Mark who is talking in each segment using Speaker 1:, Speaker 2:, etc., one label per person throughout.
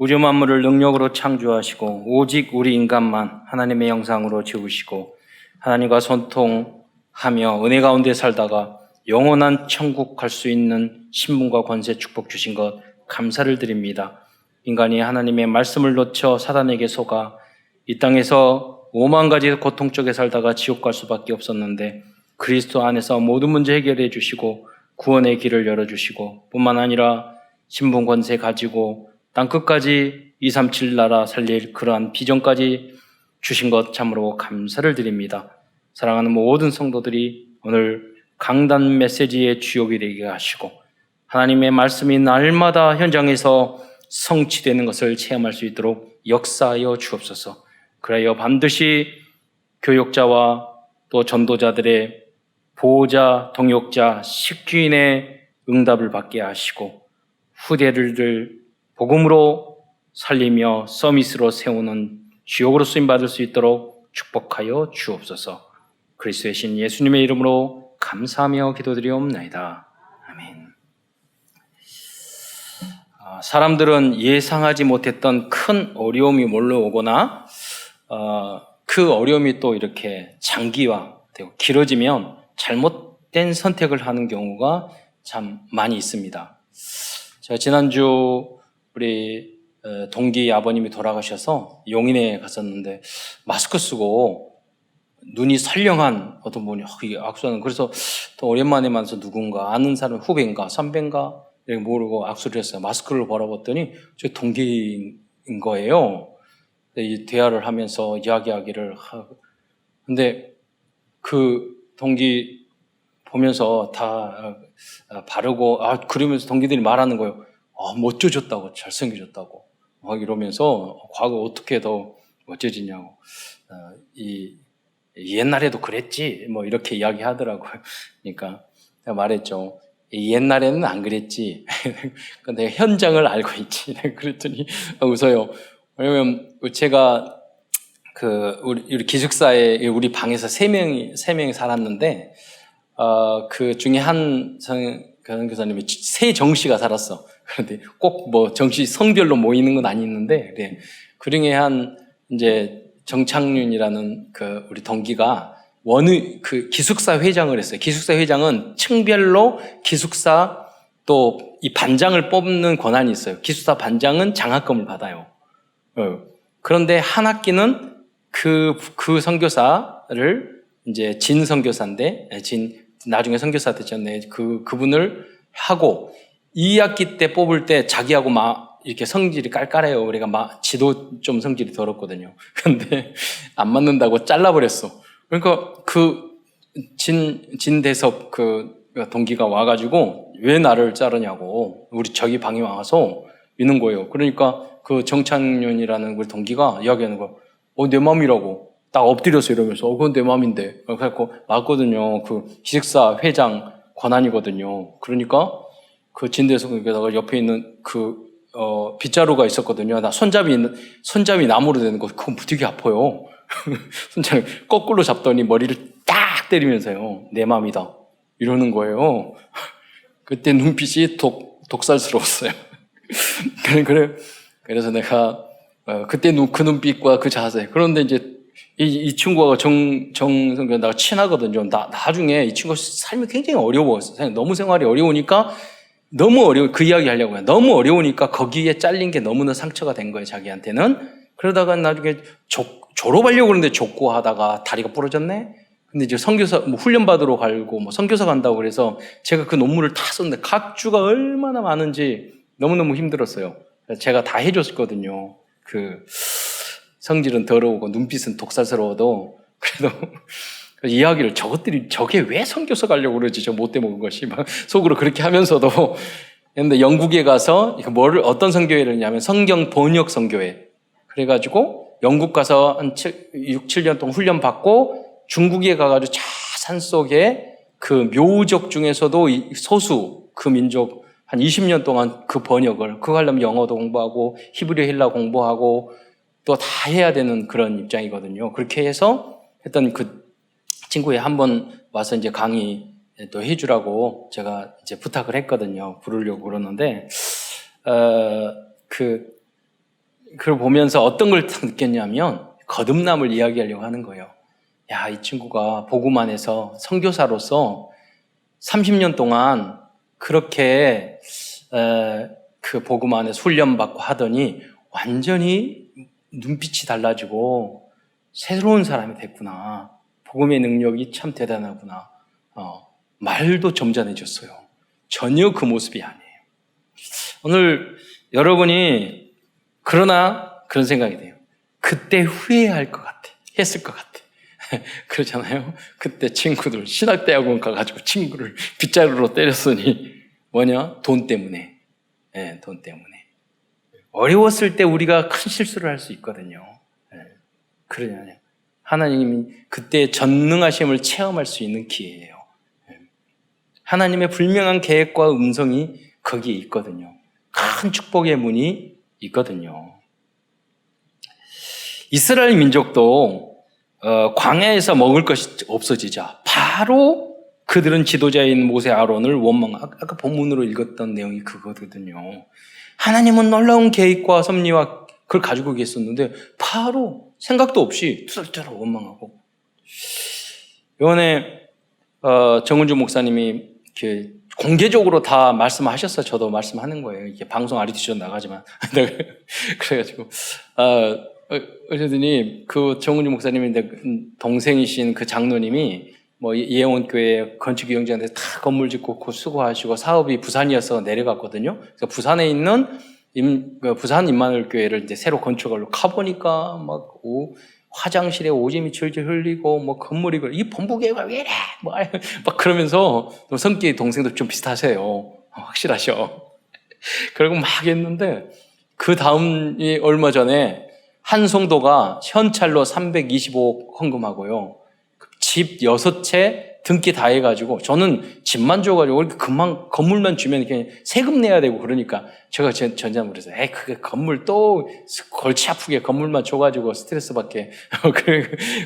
Speaker 1: 우주 만물을 능력으로 창조하시고 오직 우리 인간만 하나님의 형상으로 지으시고 하나님과 소통하며 은혜 가운데 살다가 영원한 천국 갈 수 있는 신분과 권세 축복 주신 것 감사를 드립니다. 인간이 하나님의 말씀을 놓쳐 사단에게 속아 이 땅에서 오만 가지 고통 속에 살다가 지옥 갈 수밖에 없었는데 그리스도 안에서 모든 문제 해결해 주시고 구원의 길을 열어주시고 뿐만 아니라 신분 권세 가지고 땅끝까지 237 나라 살릴 그러한 비전까지 주신 것 참으로 감사를 드립니다. 사랑하는 모든 성도들이 오늘 강단 메시지의 주역이 되게 하시고 하나님의 말씀이 날마다 현장에서 성취되는 것을 체험할 수 있도록 역사하여 주옵소서. 그래야 반드시 교역자와 또 전도자들의 보호자, 동역자, 식주인의 응답을 받게 하시고 후대를 복음으로 살리며 서밋으로 세우는 주역으로 쓰임받을 수 있도록 축복하여 주옵소서. 그리스도의 신 예수님의 이름으로 감사하며 기도드리옵나이다. 아멘. 사람들은 예상하지 못했던 큰 어려움이 몰려오거나 그 어려움이 또 이렇게 장기화되고 길어지면 잘못된 선택을 하는 경우가 참 많이 있습니다. 제가 지난주 우리 동기 아버님이 돌아가셔서 용인에 갔었는데 마스크 쓰고 눈이 선량한 어떤 분이 악수하는, 그래서 또 오랜만에 만나서 누군가 아는 사람, 후배인가 선배인가 모르고 악수를 했어요. 마스크를 바라봤더니 저 동기인 거예요. 이 대화를 하면서 이야기하기를 하고, 근데 그 동기 보면서 다 바르고 그러면서 동기들이 말하는 거예요. 멋져졌다고, 잘생겨졌다고 막 이러면서 과거 어떻게 더 멋져지냐고, 이 옛날에도 그랬지 뭐 이렇게 이야기하더라고요. 그러니까 제가 말했죠. 옛날에는 안 그랬지. 근데 현장을 알고 있지. 그랬더니 웃어요. 왜냐면 제가 우리 기숙사에 우리 방에서 세 명이 살았는데 그 중에 한 교사님이 세 정씨가 살았어. 그런데 꼭 뭐 정씨 성별로 모이는 건 아니는데, 그래. 그 중에 한 이제 정창윤이라는 우리 동기가 기숙사 회장을 했어요. 기숙사 회장은 층별로 기숙사 또 이 반장을 뽑는 권한이 있어요. 기숙사 반장은 장학금을 받아요. 그런데 한 학기는 그 선교사를 이제 진 선교사인데, 나중에 선교사 됐잖아요. 그분을 하고 2학기 때 뽑을 때 자기하고 이렇게 성질이 깔깔해요. 우리가 지도 좀 성질이 더럽거든요. 근데 안 맞는다고 잘라버렸어. 그러니까 진대섭 동기가 와가지고 왜 나를 자르냐고 우리 저기 방에 와서 이는 거예요. 그러니까 그 정창윤이라는 우리 동기가 이야기하는 거예요. 내 맘이라고. 딱 엎드려서 이러면서 그건 내 맘인데. 그래갖고 맞거든요. 기숙사 회장 권한이거든요. 그러니까 진대섭에다가 옆에 있는 빗자루가 있었거든요. 나 손잡이 나무로 되는 거, 그건 되게 아파요. 손잡이 거꾸로 잡더니 머리를 딱 때리면서요. 내 맘이다. 이러는 거예요. 그때 눈빛이 독살스러웠어요. 그래서 내가 그때 그 눈빛과 그 자세. 그런데 이제 이 친구가 정성교 나가 친하거든요. 나중에 이 친구 삶이 굉장히 어려웠어요. 너무 생활이 어려우니까 그 이야기 하려고 해요. 너무 어려우니까 거기에 잘린 게 너무나 상처가 된 거예요, 자기한테는. 그러다가 나중에 졸업하려고 그러는데 족구하다가 다리가 부러졌네? 근데 이제 선교사, 훈련 받으러 가고, 선교사 간다고 그래서 제가 그 논문을 다 썼는데 각주가 얼마나 많은지 너무너무 힘들었어요. 제가 다 해줬거든요. 성질은 더러우고 눈빛은 독살스러워도 그래도 이야기를 저게 왜 선교사 가려고 그러지? 저 못돼 먹은 것이 막 속으로 그렇게 하면서도. 근데 영국에 가서 어떤 선교회를 했냐면 성경 번역 선교회. 그래가지고 영국 가서 한 6, 7년 동안 훈련 받고 중국에 가가지고 산속에 묘족 중에서도 소수 민족 한 20년 동안 번역을, 그거 하려면 영어도 공부하고 히브리 헬라 공부하고 또 다 해야 되는 그런 입장이거든요. 그렇게 해서 했던 친구에 한번 와서 이제 강의 또 해주라고 제가 이제 부탁을 했거든요. 부르려고 그러는데, 그걸 보면서 어떤 걸 딱 느꼈냐면 거듭남을 이야기하려고 하는 거예요. 야, 이 친구가 복음 안에서 선교사로서 30년 동안 그렇게 그 복음 안에서 훈련받고 하더니 완전히 눈빛이 달라지고 새로운 사람이 됐구나. 복음의 능력이 참 대단하구나. 말도 점잖해졌어요. 전혀 그 모습이 아니에요. 오늘 여러분이 그러나 그런 생각이 돼요. 그때 후회할 것 같아. 했을 것 같아. 그렇잖아요. 그때 친구들 신학대학원 가가지고 친구를 빗자루로 때렸으니 뭐냐? 돈 때문에. 네, 돈 때문에. 어려웠을 때 우리가 큰 실수를 할 수 있거든요. 네, 그러냐요. 하나님이 그때 전능하심을 체험할 수 있는 기회예요. 네. 하나님의 불명한 계획과 음성이 거기에 있거든요. 큰 축복의 문이 있거든요. 이스라엘 민족도 광야에서 먹을 것이 없어지자 바로 그들은 지도자인 모세 아론을 아까 본문으로 읽었던 내용이 그거거든요. 하나님은 놀라운 계획과 섭리와 그걸 가지고 계셨는데 바로 생각도 없이 투덜투덜 원망하고. 이번에 정은주 목사님이 이렇게 공개적으로 다 말씀하셨어요. 저도 말씀하는 거예요. 이게 방송 아리티쇼 나가지만 그래가지고 그러더니 그 정은주 목사님인데 동생이신 그 장로님이 뭐 예원교회 건축위원장한테 다 건물 짓고 수고하시고 사업이 부산이어서 내려갔거든요. 그래서 부산에 있는 부산 임마누엘교회를 이제 새로 건축하려고 가보니까 막 화장실에 오줌이 줄줄 흘리고 뭐 건물이 이 본부교회가 왜 이래 막 그러면서 성격이 동생도 좀 비슷하세요. 확실하셔. 그리고 막 했는데 그 다음이 얼마 전에 한 성도가 현찰로 325 헌금하고요. 집 6채 등기 다 해가지고 저는 집만 줘가지고 이렇게 금방 건물만 주면 그냥 세금 내야 되고 그러니까 제가 전자면 그래서 그게 건물 또 골치 아프게 건물만 줘가지고 스트레스 받게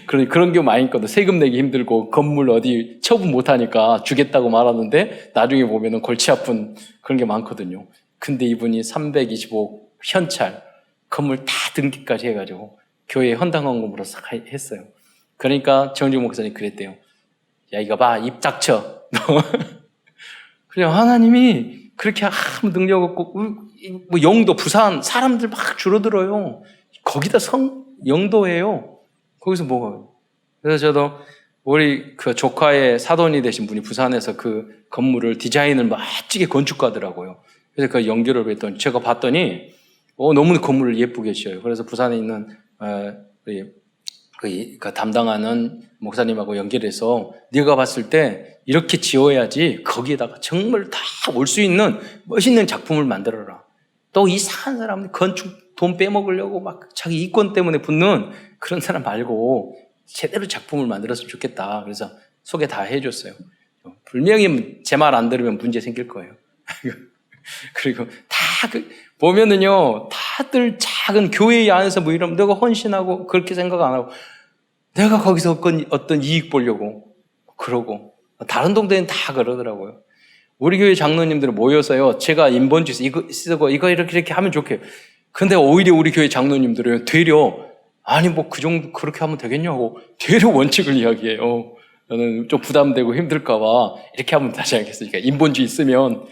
Speaker 1: 그런 경우 많이 있거든. 세금 내기 힘들고 건물 어디 처분 못하니까 주겠다고 말하는데 나중에 보면은 골치 아픈 그런 게 많거든요. 근데 이분이 325 현찰 건물 다 등기까지 해가지고 교회 헌당헌금으로 싹 했어요. 그러니까 정주 목사님 그랬대요. 야, 이거 봐, 입 닥쳐. 그냥 하나님이 그렇게 능력 없고, 뭐 영도, 부산, 사람들 막 줄어들어요. 거기다 영도예요. 거기서 뭐가. 그래서 저도 우리 그 조카의 사돈이 되신 분이 부산에서 그 건물을 디자인을 멋지게 건축가더라고요. 그래서 그 연결을 했더니 제가 봤더니, 너무 건물을 예쁘게 지어요. 그래서 부산에 있는, 그 담당하는 목사님하고 연결해서 네가 봤을 때 이렇게 지어야지 거기에다가 정말 다 올 수 있는 멋있는 작품을 만들어라. 또 이상한 사람 건축 돈 빼먹으려고 막 자기 이권 때문에 붙는 그런 사람 말고 제대로 작품을 만들었으면 좋겠다. 그래서 소개 다 해줬어요. 분명히 제 말 안 들으면 문제 생길 거예요. 그리고 보면은요, 다들 작은 교회 안에서 뭐 이러면 내가 헌신하고 그렇게 생각 안 하고 내가 거기서 어떤 이익 보려고 그러고 다른 동네는 다 그러더라고요. 우리 교회 장로님들은 모여서요, 제가 인본주의 이거 쓰고 이거 이렇게 하면 좋게요. 근데 오히려 우리 교회 장로님들은 되려 아니 뭐 그 정도 그렇게 하면 되겠냐고 되려 원칙을 이야기해요. 저는 좀 부담되고 힘들까봐 이렇게 하면 다시 하겠으니까 인본주의 쓰면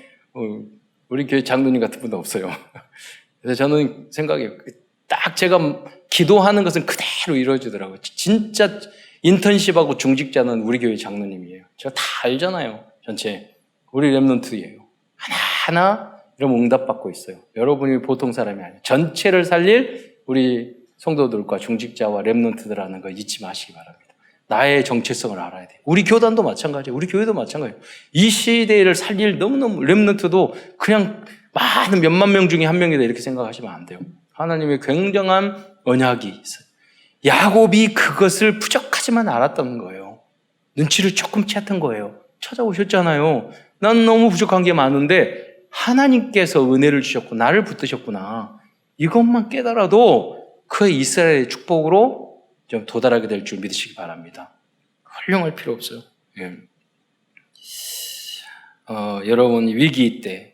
Speaker 1: 우리 교회 장로님 같은 분도 없어요. 그래서 저는 생각해요. 딱 제가 기도하는 것은 그대로 이루어지더라고요. 진짜 인턴십하고 중직자는 우리 교회 장로님이에요. 제가 다 알잖아요. 전체. 우리 랩런트예요. 하나하나 이런 응답받고 있어요. 여러분이 보통 사람이 아니에요. 전체를 살릴 우리 성도들과 중직자와 랩런트들하는 거 잊지 마시기 바랍니다. 나의 정체성을 알아야 돼요. 우리 교단도 마찬가지예요. 우리 교회도 마찬가지예요. 이 시대를 살릴 너무너무 랩런트도 그냥 많은 몇만 명 중에 한 명이다 이렇게 생각하시면 안 돼요. 하나님의 굉장한 언약이 있어요. 야곱이 그것을 부족하지만 알았던 거예요. 눈치를 조금 챘던 거예요. 찾아오셨잖아요. 난 너무 부족한 게 많은데 하나님께서 은혜를 주셨고 나를 붙드셨구나. 이것만 깨달아도 그 이스라엘의 축복으로 좀 도달하게 될 줄 믿으시기 바랍니다. 훌륭할 필요 없어요. 예. 여러분 위기 때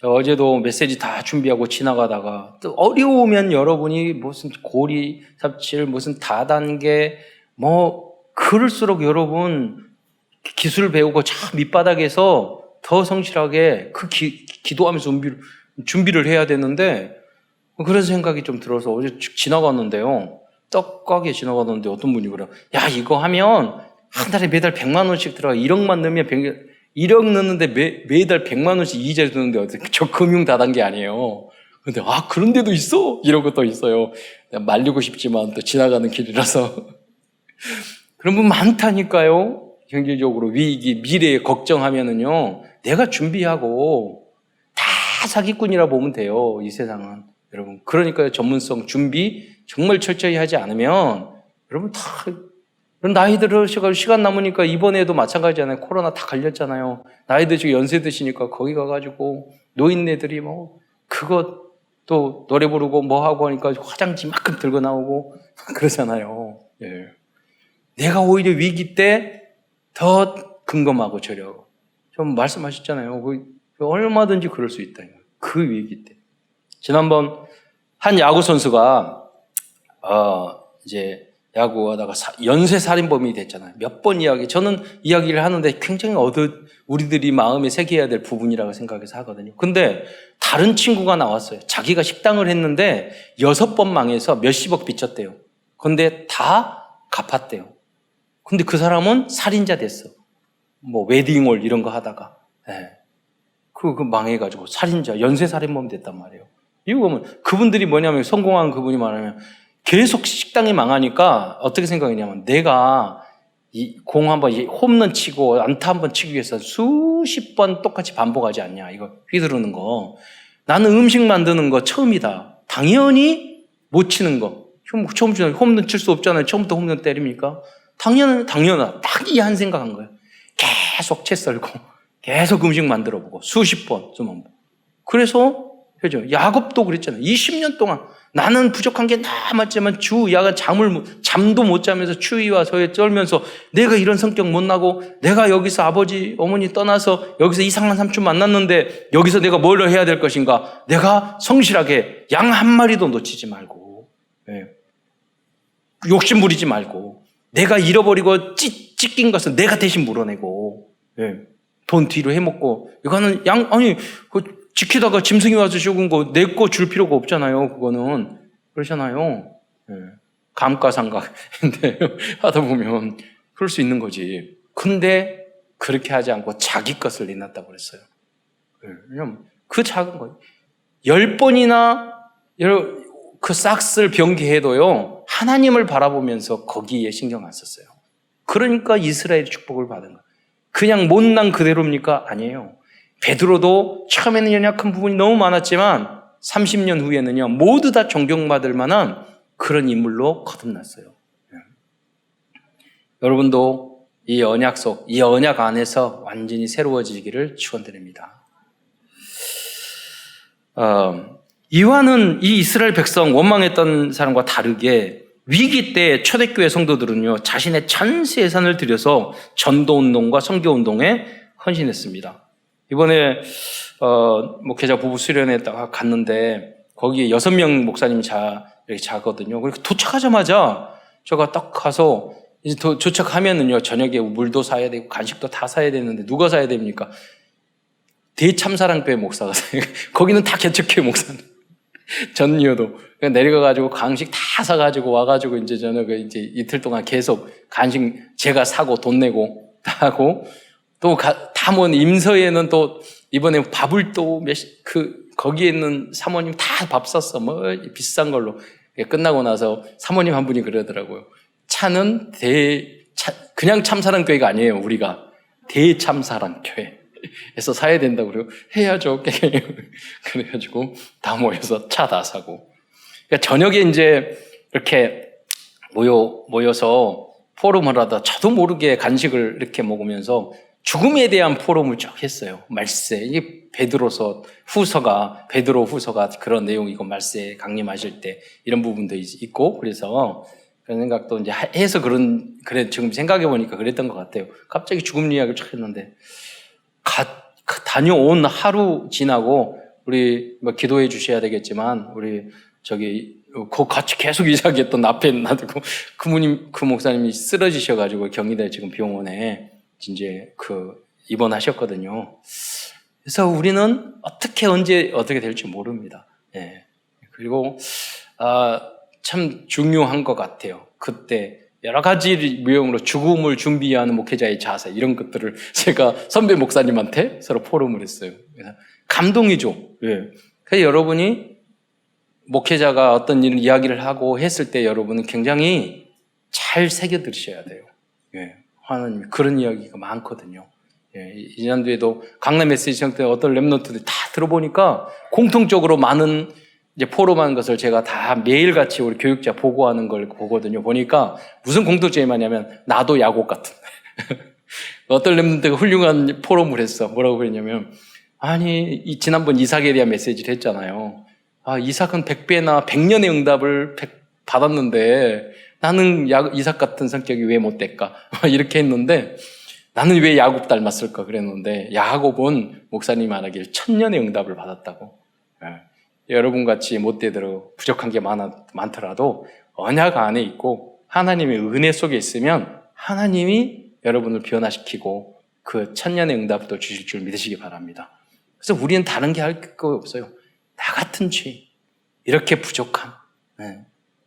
Speaker 1: 저 어제도 메시지 다 준비하고 지나가다가 또 어려우면 여러분이 무슨 고리 삽질, 무슨 다단계, 뭐 그럴수록 여러분 기술 배우고 저 밑바닥에서 더 성실하게 그 기도하면서 준비를 해야 되는데 그런 생각이 좀 들어서 어제 지나갔는데요. 떡가게 지나갔는데 어떤 분이 그래요. 야, 이거 하면 한 달에 매달 100만 원씩 들어가. 1억만 넣으면 1억 넣는데 매달 100만 원씩 이자 주는데 어떻게 저 금융 다단계 아니에요. 근데 그런 데도 있어? 이런 것도 있어요. 말리고 싶지만 또 지나가는 길이라서. 그런 분 많다니까요. 경제적으로 위기, 미래 걱정하면은요. 내가 준비하고 다 사기꾼이라 보면 돼요. 이 세상은. 여러분. 그러니까요. 전문성, 준비 정말 철저히 하지 않으면 여러분 다 나이 들으셔가지고 시간 남으니까 이번에도 마찬가지잖아요. 코로나 다 걸렸잖아요. 나이 드시고 연세 드시니까 거기 가가지고 노인네들이 뭐 그거 또 노래 부르고 뭐 하고 하니까 화장지 만큼 들고 나오고 그러잖아요. 예. 내가 오히려 위기 때 더 근검하고 저려고 좀 말씀하셨잖아요. 얼마든지 그럴 수 있다. 그 위기 때. 지난번 한 야구 선수가 이제 야구하다가 연쇄 살인범이 됐잖아요. 몇 번 저는 이야기를 하는데 굉장히 우리들이 마음에 새겨야 될 부분이라고 생각해서 하거든요. 근데 다른 친구가 나왔어요. 자기가 식당을 했는데 6번 망해서 몇십억 빚졌대요. 근데 다 갚았대요. 근데 그 사람은 살인자 됐어. 뭐 웨딩홀 이런 거 하다가. 네. 그 망해가지고 살인자, 연쇄 살인범 됐단 말이에요. 이거 보면 그분들이 뭐냐면 성공한 그분이 말하면 계속 식당이 망하니까 어떻게 생각했냐면 내가 공 한번 홈런 치고 안타 한번 치기 위해서 수십 번 똑같이 반복하지 않냐. 이거 휘두르는 거. 나는 음식 만드는 거 처음이다. 당연히 못 치는 거. 처음 치는 홈런 칠 수 없잖아요. 처음부터 홈런 때립니까? 당연하다. 딱 이 한 생각한 거예요. 계속 채 썰고 계속 음식 만들어 보고 수십 번 좀. 그래서 그죠? 야곱도 그랬잖아요. 20년 동안 나는 부족한 게 남았지만 주 야간 잠도 못 자면서 추위와 서에 떨면서 내가 이런 성격 못 나고 내가 여기서 아버지 어머니 떠나서 여기서 이상한 삼촌 만났는데 여기서 내가 뭘 해야 될 것인가? 내가 성실하게 양 한 마리도 놓치지 말고 욕심 부리지 말고 내가 잃어버리고 찢긴 것은 내가 대신 물어내고 돈 뒤로 해먹고 이거는 지키다가 짐승이 와서 죽은 거 내 거 줄 필요가 없잖아요. 그거는 그러잖아요. 감가상각인데 하다 보면 그럴 수 있는 거지. 근데 그렇게 하지 않고 자기 것을 내놨다고 그랬어요. 왜냐면 그 작은 거 10번이나 그 싹스를 변개해도요 하나님을 바라보면서 거기에 신경 안 썼어요. 그러니까 이스라엘이 축복을 받은 거예요. 그냥 못난 그대로입니까? 아니에요. 베드로도 처음에는 연약한 부분이 너무 많았지만 30년 후에는요 모두 다 존경받을 만한 그런 인물로 거듭났어요. 여러분도 이 언약 이 언약 안에서 완전히 새로워지기를 축원드립니다. 이와는 이 이스라엘 백성 원망했던 사람과 다르게 위기 때 초대교회 성도들은요 자신의 전 재산을 들여서 전도운동과 선교운동에 헌신했습니다. 이번에 목회자 부부 수련회 갔는데 거기에 6명 목사님이 이렇게 자거든요. 그러니까 도착하자마자 제가 딱 가서 이제 도착하면은요 저녁에 물도 사야 되고 간식도 다 사야 되는데 누가 사야 됩니까? 대참사랑교회 목사가 사요. 거기는 다 개척교회 목사님. 전이어도 내려가가지고 간식 다 사가지고 와가지고 이제 저는 이제 이틀 동안 계속 간식 제가 사고 돈 내고 다 하고 또 다몬 임서에는 또 이번에 밥을 또 거기에 있는 사모님 다 밥 샀어. 뭐 비싼 걸로. 끝나고 나서 사모님 한 분이 그러더라고요. 차는 그냥 참사랑교회가 아니에요. 우리가 대참사랑교회. 그래서 사야 된다고 그래요. 해야죠. 그래가지고 다 모여서 차 다 사고. 그러니까 저녁에 이제 이렇게 모여서 포럼을 하다 저도 모르게 간식을 이렇게 먹으면서 죽음에 대한 포럼을 쭉 했어요. 말세. 이게 베드로 후서가 그런 내용이고 말세 강림하실 때 이런 부분도 있고 그래서 그런 생각도 이제 해서 그래 지금 생각해 보니까 그랬던 것 같아요. 갑자기 죽음 이야기를 쭉 했는데 다녀온 하루 지나고 우리 뭐 기도해 주셔야 되겠지만 우리 그 같이 계속 이사하겠던 앞에 놔두고 그 목사님이 쓰러지셔가지고 경희대 지금 병원에 이제 입원하셨거든요. 그래서 우리는 언제 어떻게 될지 모릅니다. 예. 그리고 참 중요한 것 같아요. 그때 여러 가지 유형으로 죽음을 준비하는 목회자의 자세 이런 것들을 제가 선배 목사님한테 서로 포럼을 했어요. 그래서 감동이죠. 예. 그래서 여러분이 목회자가 어떤 이야기를 하고 했을 때 여러분은 굉장히 잘 새겨 들으셔야 돼요. 예. 하나님 그런 이야기가 많거든요. 예. 지난주에도 강남 메시지 때 어떤 랩런트들이 다 들어보니까 공통적으로 많은 이제 포럼하는 것을 제가 다 매일같이 우리 교육자 보고하는 걸 보거든요. 보니까 무슨 공통점이 많냐면 나도 야곱 같은. 어떤 랩런트가 훌륭한 포럼을 했어. 뭐라고 그랬냐면 지난번 이삭에 대한 메시지를 했잖아요. 이삭은 100배나 100년의 응답을 받았는데 나는 이삭 같은 성격이 왜 못 될까? 이렇게 했는데 나는 왜 야곱 닮았을까? 그랬는데 야곱은 목사님 말하길 1000년의 응답을 받았다고. 여러분 같이 못 되도록 부족한 게 많더라도 언약 안에 있고 하나님의 은혜 속에 있으면 하나님이 여러분을 변화시키고 그 1000년의 응답도 주실 줄 믿으시기 바랍니다. 그래서 우리는 다른 게 할 거 없어요. 나 같은 죄, 이렇게 부족한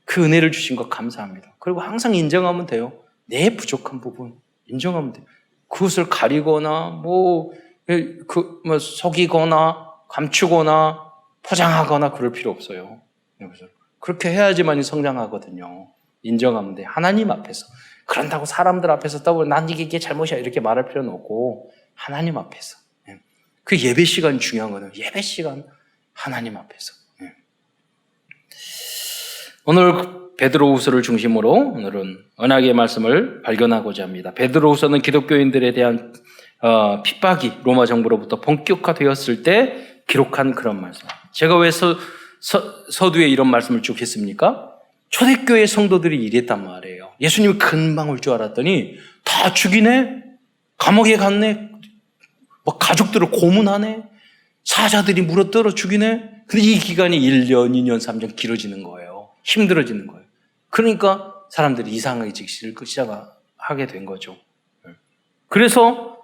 Speaker 1: 그 은혜를 주신 것 감사합니다. 그리고 항상 인정하면 돼요. 내 부족한 부분 인정하면 돼요. 그것을 가리거나 속이거나 감추거나 포장하거나 그럴 필요 없어요. 그렇게 해야지만 성장하거든요. 인정하면 돼. 하나님 앞에서. 그런다고 사람들 앞에서 떠보면 난 이게 잘못이야 이렇게 말할 필요는 없고 하나님 앞에서. 그 예배 시간이 중요한 거예요. 예배 시간 하나님 앞에서. 오늘 베드로후서를 중심으로 오늘은 언약의 말씀을 발견하고자 합니다. 베드로후서는 기독교인들에 대한 핍박이 로마 정부로부터 본격화되었을 때 기록한 그런 말씀. 제가 왜 서두에 이런 말씀을 쭉 했습니까? 초대교회 성도들이 이랬단 말이에요. 예수님이 금방 올 줄 알았더니 다 죽이네? 감옥에 갔네? 가족들을 고문하네? 사자들이 물어뜯어 죽이네? 근데 이 기간이 1년, 2년, 3년 길어지는 거예요. 힘들어지는 거예요. 그러니까 사람들이 이상하게 시작하게 된 거죠. 그래서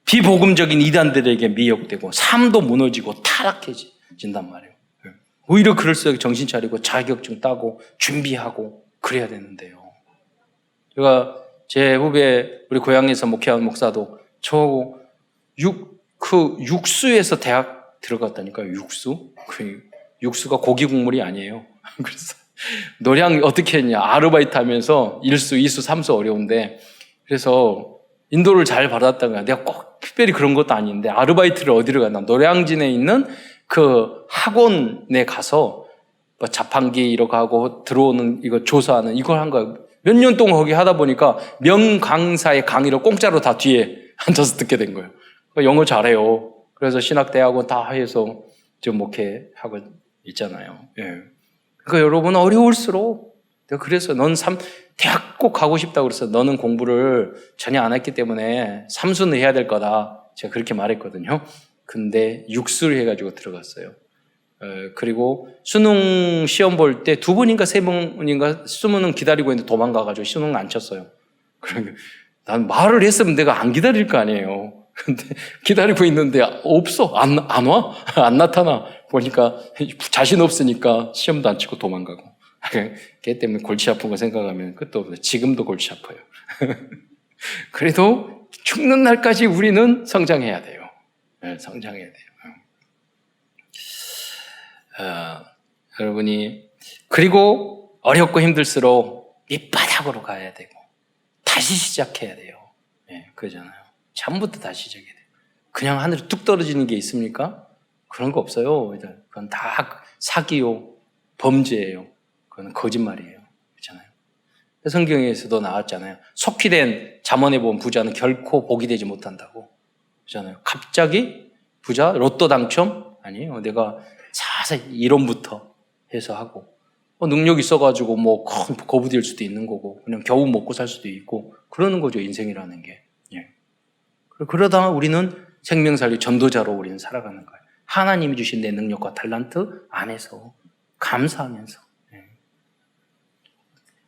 Speaker 1: 비복음적인 이단들에게 미혹되고 삶도 무너지고 타락해진단 말이에요. 오히려 그럴수록 정신 차리고 자격증 따고 준비하고 그래야 되는데요. 제가 제 후배 우리 고향에서 목회하는 목사도 육수에서 대학 들어갔다니까요. 육수가 고기 국물이 아니에요. 그래서 노량 어떻게 했냐. 아르바이트 하면서 1수, 2수, 3수 어려운데 그래서 인도를 잘 받았다가 내가 꼭 특별히 그런 것도 아닌데 아르바이트를 어디로 갔나 노량진에 있는 그 학원에 가서 자판기 이렇게 하고 들어오는 이거 조사하는 이걸 한 거예요. 몇 년 동안 거기 하다 보니까 명강사의 강의를 공짜로 다 뒤에 앉아서 듣게 된 거예요. 영어 잘해요. 그래서 신학대학원 다 해서 지금 목회하고 있잖아요. 예. 그러니까 여러분 어려울수록 내가 그래서 대학 꼭 가고 싶다고 그래서 너는 공부를 전혀 안 했기 때문에 삼수는 해야 될 거다. 제가 그렇게 말했거든요. 근데 육수를 해가지고 들어갔어요. 그리고 수능 시험 볼 때 2번인가 3번인가 수능은 기다리고 있는데 도망가가지고 수능 안 쳤어요. 그러니까 난 말을 했으면 내가 안 기다릴 거 아니에요. 근데 기다리고 있는데 없어. 안 와? 안 나타나. 보니까 자신 없으니까 시험도 안 치고 도망가고. 걔 때문에 골치 아픈 거 생각하면 끝도 없어요. 지금도 골치 아파요. 그래도 죽는 날까지 우리는 성장해야 돼요. 성장해야 돼요. 여러분이 그리고 어렵고 힘들수록 밑바닥으로 가야 되고 다시 시작해야 돼요. 그러잖아요. 처음부터 다시 시작해야 돼요. 그냥 하늘에 뚝 떨어지는 게 있습니까? 그런 거 없어요. 그건 다 사기요, 범죄예요. 그건 거짓말이에요. 그렇잖아요. 성경에서도 나왔잖아요. 속히된 잠언에 본 부자는 결코 복이 되지 못한다고. 그렇잖아요. 갑자기 부자 로또 당첨? 아니에요. 내가 자세히 이론부터 해서 하고 능력 있어가지고 큰 거부될 수도 있는 거고 그냥 겨우 먹고 살 수도 있고 그러는 거죠. 인생이라는 게. 그러다가 우리는 생명살리 전도자로 우리는 살아가는 거예요. 하나님이 주신 내 능력과 탤런트 안에서 감사하면서.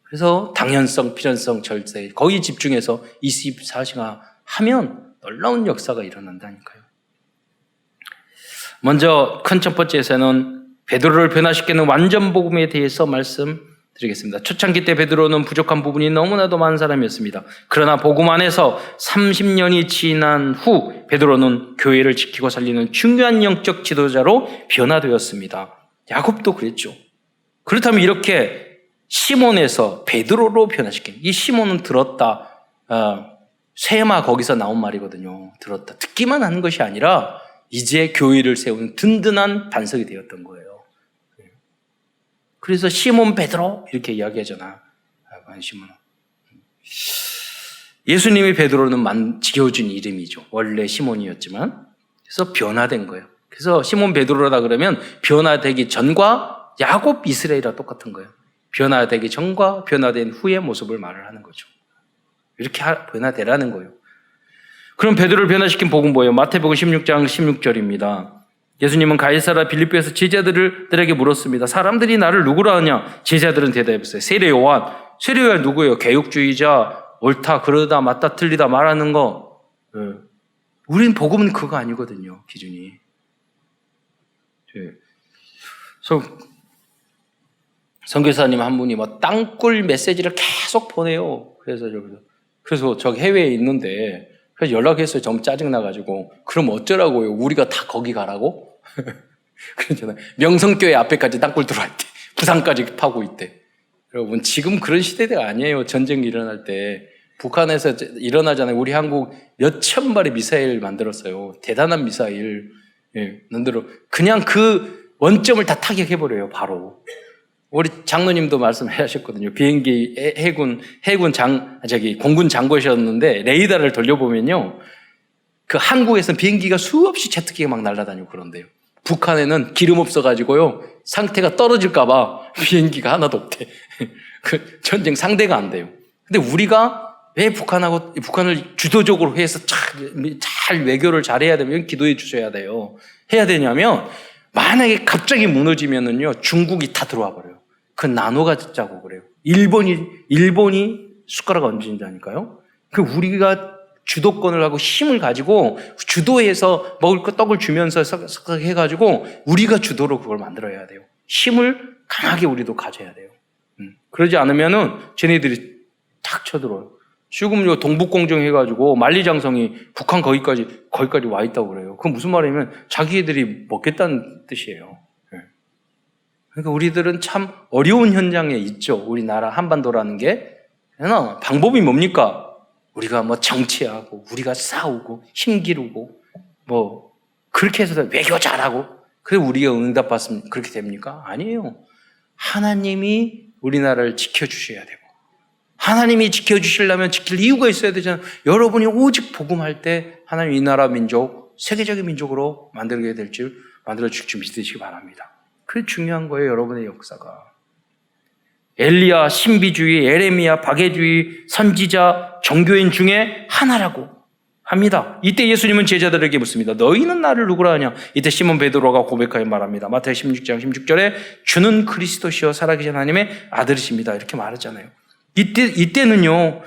Speaker 1: 그래서 당연성, 필연성, 절대 거기 집중해서 24시간 하면 놀라운 역사가 일어난다니까요. 먼저 큰 첫 번째에서는 베드로를 변화시키는 완전 복음에 대해서 말씀드리겠습니다. 초창기 때 베드로는 부족한 부분이 너무나도 많은 사람이었습니다. 그러나 복음 안에서 30년이 지난 후 베드로는 교회를 지키고 살리는 중요한 영적 지도자로 변화되었습니다. 야곱도 그랬죠. 그렇다면 이렇게 시몬에서 베드로로 변화시킨, 이 시몬은 들었다, 세마 거기서 나온 말이거든요. 들었다. 듣기만 하는 것이 아니라 이제 교회를 세우는 든든한 반석이 되었던 거예요. 그래서 시몬 베드로 이렇게 이야기하잖아. 시몬은. 예수님이 베드로는 지어준 이름이죠. 원래 시몬이었지만. 그래서 변화된 거예요. 그래서 시몬 베드로라 그러면 변화되기 전과 야곱 이스라엘이랑 똑같은 거예요. 변화되기 전과 변화된 후의 모습을 말을 하는 거죠. 이렇게 변화되라는 거예요. 그럼 베드로를 변화시킨 복음 뭐예요? 마태복음 16장 16절입니다. 예수님은 가이사라 빌립보에서 제자들에게 물었습니다. 사람들이 나를 누구라 하냐? 제자들은 대답했어요. 세례 요한. 세례 요한 누구예요? 개혁주의자, 옳다, 그러다, 맞다, 틀리다 말하는 거. 우린 복음은 그거 아니거든요. 기준이. 그래서 선교사님 한 분이 뭐 땅굴 메시지를 계속 보내요. 그래서 저기 해외에 있는데 그래서 연락했어요. 좀 짜증나가지고. 그럼 어쩌라고요? 우리가 다 거기 가라고? 그러잖아요. 명성교회 앞에까지 땅굴 들어와 있대. 부산까지 파고 있대. 여러분, 지금 그런 시대가 아니에요. 전쟁이 일어날 때. 북한에서 일어나잖아요. 우리 한국 몇천 발의 미사일 만들었어요. 대단한 미사일. 만들어. 그냥 그 원점을 다 타격해버려요. 바로. 우리 장로님도 말씀하셨거든요. 비행기 공군 장교셨는데 레이더를 돌려보면요. 그 한국에서는 비행기가 수없이 제트기가 막 날아다니고 그런데요. 북한에는 기름 없어가지고요. 상태가 떨어질까봐 비행기가 하나도 없대. 그 전쟁 상대가 안 돼요. 근데 우리가 왜 북한을 주도적으로 해서 잘 외교를 잘해야 되면 기도해 주셔야 돼요. 해야 되냐면 만약에 갑자기 무너지면은요. 중국이 다 들어와 버려요. 그 나눠가 자고 그래요. 일본이 숟가락 얹는다니까요. 그 우리가 주도권을 하고 힘을 가지고 주도해서 먹을 거 떡을 주면서 해가지고 우리가 주도로 그걸 만들어야 돼요. 힘을 강하게 우리도 가져야 돼요. 그러지 않으면은 쟤네들이 탁 쳐들어요. 지금 동북공정 해가지고 만리장성이 북한 거기까지 와 있다고 그래요. 그건 무슨 말이냐면 자기들이 먹겠다는 뜻이에요. 그러니까 우리들은 참 어려운 현장에 있죠. 우리나라 한반도라는 게. 그러나 방법이 뭡니까? 우리가 뭐 정치하고, 우리가 싸우고, 힘기르고, 뭐, 그렇게 해서 외교 잘하고, 그래 우리가 응답받으면 그렇게 됩니까? 아니에요. 하나님이 우리나라를 지켜주셔야 되고, 하나님이 지켜주시려면 지킬 이유가 있어야 되잖아요. 여러분이 오직 복음할 때 하나님 이 나라 민족, 세계적인 민족으로 만들어줄 줄 믿으시기 바랍니다. 그게 중요한 거예요, 여러분의 역사가. 엘리야, 신비주의, 에레미야, 박해주의, 선지자, 종교인 중에 하나라고 합니다. 이때 예수님은 제자들에게 묻습니다. 너희는 나를 누구라 하냐? 이때 시몬 베드로가 고백하여 말합니다. 마태복음 16장 16절에 주는 그리스도시요 살아계신 하나님의 아들이십니다. 이렇게 말하잖아요. 이때는요,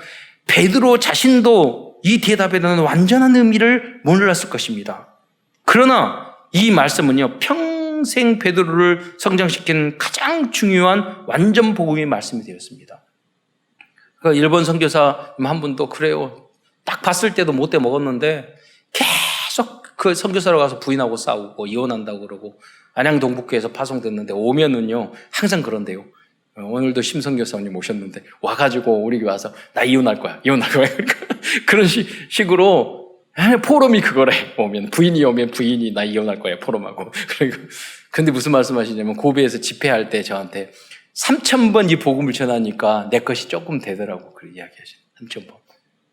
Speaker 1: 베드로 자신도 이 대답에 대한 완전한 의미를 몰랐을 것입니다. 그러나 이 말씀은요, 평생 베드로를 성장시킨 가장 중요한 완전 복음의 말씀이 되었습니다. 그러니까 일본 선교사 한 분도 그래요. 딱 봤을 때도 못돼 먹었는데 계속 그 선교사로 가서 부인하고 싸우고 이혼한다고 그러고 안양 동북교에서 파송됐는데 오면은요 항상 그런데요. 오늘도 심선교사님 오셨는데 와가지고 우리 교회 와서 나 이혼할 거야. 그런 식으로 포럼이 그거래. 부인이 오면 부인이 나 이혼할 거야. 포럼하고. 근데 무슨 말씀하시냐면 고베에서 집회할 때 저한테 3,000번 이 복음을 전하니까 내 것이 조금 되더라고. 그렇게 이야기하시죠. 3,000번.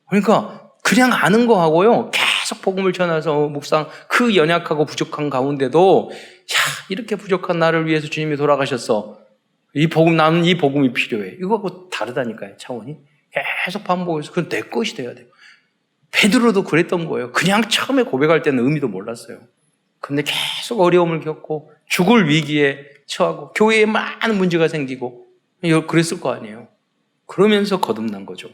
Speaker 1: 그러니까 그냥 아는 거 하고요. 계속 복음을 전해서 묵상 그 연약하고 부족한 가운데도 이렇게 부족한 나를 위해서 주님이 돌아가셨어. 나는 이 복음이 필요해. 이거하고 다르다니까요. 차원이. 계속 반복해서 그건 내 것이 돼야 돼요. 베드로도 그랬던 거예요. 그냥 처음에 고백할 때는 의미도 몰랐어요. 근데 계속 어려움을 겪고 죽을 위기에 처하고 교회에 많은 문제가 생기고 그랬을 거 아니에요. 그러면서 거듭난 거죠.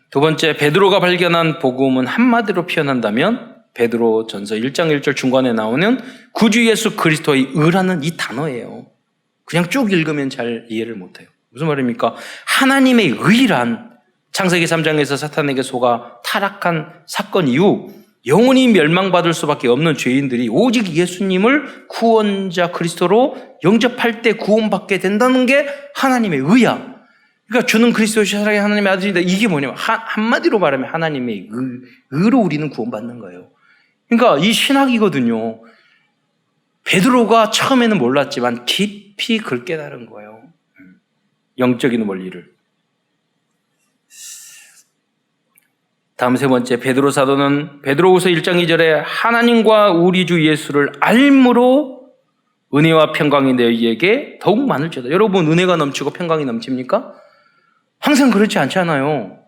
Speaker 1: 두 번째, 베드로가 발견한 복음은 한마디로 표현한다면 베드로 전서 1장 1절 중간에 나오는 구주 예수 그리스도의 의라는 이 단어예요. 그냥 쭉 읽으면 잘 이해를 못해요. 무슨 말입니까? 하나님의 의란 창세기 3장에서 사탄에게 속아 타락한 사건 이후 영원히 멸망받을 수밖에 없는 죄인들이 오직 예수님을 구원자 그리스도로 영접할 때 구원받게 된다는 게 하나님의 의야. 그러니까 주는 그리스도의 사랑의 하나님의 아들이다. 이게 뭐냐면 한마디로 말하면 하나님의 의로 우리는 구원받는 거예요. 그러니까 이 신학이거든요. 베드로가 처음에는 몰랐지만 깊이 그걸 깨달은 거예요. 영적인 원리를. 다음 세 번째, 베드로 사도는 베드로후서 1장 2절에 하나님과 우리 주 예수를 알므로 은혜와 평강이 너희에게 더욱 많을지어다. 여러분, 은혜가 넘치고 평강이 넘칩니까? 항상 그렇지 않잖아요.